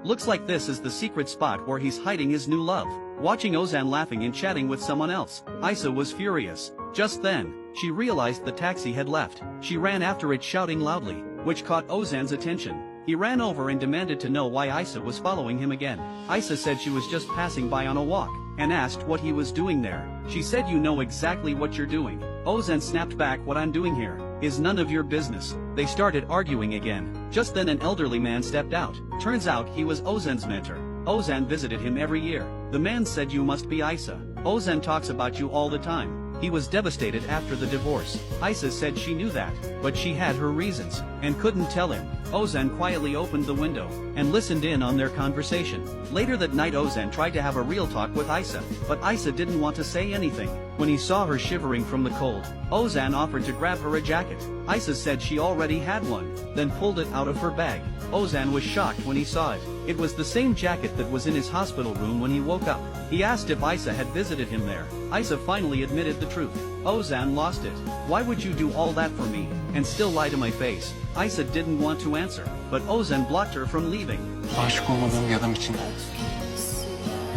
Looks like this is the secret spot where he's hiding his new love. Watching Ozan laughing and chatting with someone else, Isa was furious. Just then, she realized the taxi had left. She ran after it shouting loudly, which caught Ozan's attention. He ran over and demanded to know why Isa was following him again. Isa said she was just passing by on a walk, and asked what he was doing there. She said, "You know exactly what you're doing." Ozan snapped back, "What I'm doing here is none of your business." They started arguing again. Just then an elderly man stepped out. Turns out he was Ozan's mentor. Ozan visited him every year. The man said, "You must be Isa. Ozan talks about you all the time." He was devastated after the divorce. Isa said she knew that, but she had her reasons, and couldn't tell him. Ozan quietly opened the window, and listened in on their conversation. Later that night Ozan tried to have a real talk with Isa, but Isa didn't want to say anything. When he saw her shivering from the cold, Ozan offered to grab her a jacket. Isa said she already had one, then pulled it out of her bag. Ozan was shocked when he saw it. It was the same jacket that was in his hospital room when he woke up. He asked if Isa had visited him there. Isa finally admitted the truth. Ozan lost it. "Why would you do all that for me, and still lie to my face?" Isa didn't want to answer, but Ozan blocked her from leaving. aşık olmadığım bir adam için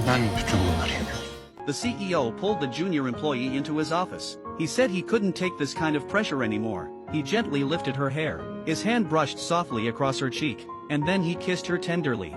neden bütün bunları yapıyorsun? The CEO pulled the junior employee into his office. He said he couldn't take this kind of pressure anymore. He gently lifted her hair. His hand brushed softly across her cheek, and then he kissed her tenderly.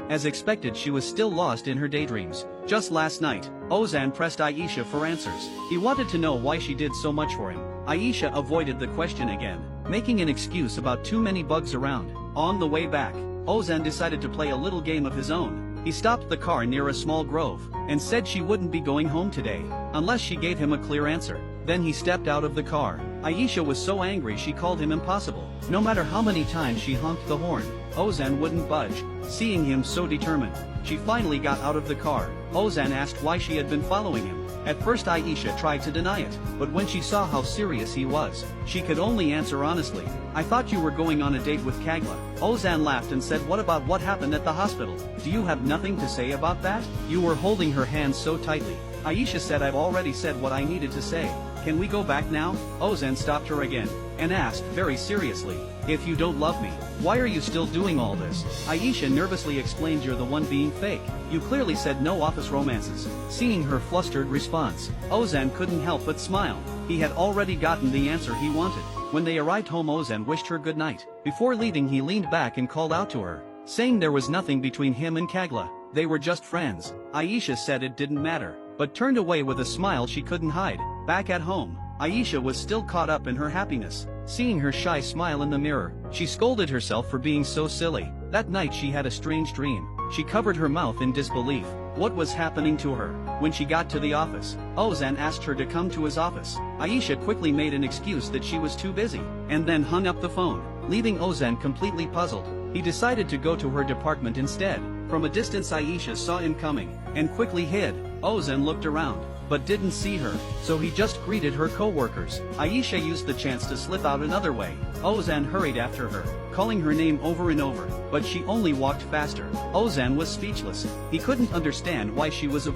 As expected, she was still lost in her daydreams. Just last night, Ozan pressed Aisha for answers. He wanted to know why she did so much for him. Aisha avoided the question again, making an excuse about too many bugs around. On the way back, Ozan decided to play a little game of his own. He stopped the car near a small grove, and said she wouldn't be going home today, unless she gave him a clear answer. Then he stepped out of the car. Aisha was so angry she called him impossible. No matter how many times she honked the horn, Ozan wouldn't budge. Seeing him so determined, she finally got out of the car. Ozan asked why she had been following him. At first Aisha tried to deny it, but when she saw how serious he was, she could only answer honestly, "I thought you were going on a date with Kagla." Ozan laughed and said, "What about what happened at the hospital? Do you have nothing to say about that? You were holding her hand so tightly." Aisha said, "I've already said what I needed to say. Can we go back now?" Ozan stopped her again, and asked very seriously, "If you don't love me, why are you still doing all this?" Aisha nervously explained, "You're the one being fake. You clearly said no office romances." Seeing her flustered response, Ozan couldn't help but smile. He had already gotten the answer he wanted. When they arrived home, Ozan wished her good night. Before leaving, he leaned back and called out to her, saying there was nothing between him and Kagla. They were just friends. Aisha said it didn't matter, but turned away with a smile she couldn't hide. Back at home, Aisha was still caught up in her happiness. Seeing her shy smile in the mirror, she scolded herself for being so silly. That night she had a strange dream. She covered her mouth in disbelief. What was happening to her? When she got to the office, Ozan asked her to come to his office. Aisha quickly made an excuse that she was too busy, and then hung up the phone, leaving Ozan completely puzzled. He decided to go to her department instead. From a distance Aisha saw him coming, and quickly hid. Ozan looked around, but didn't see her, so he just greeted her co-workers. Aisha used the chance to slip out another way. Ozan hurried after her, calling her name over and over, but she only walked faster. Ozan was speechless. He couldn't understand why she was avoiding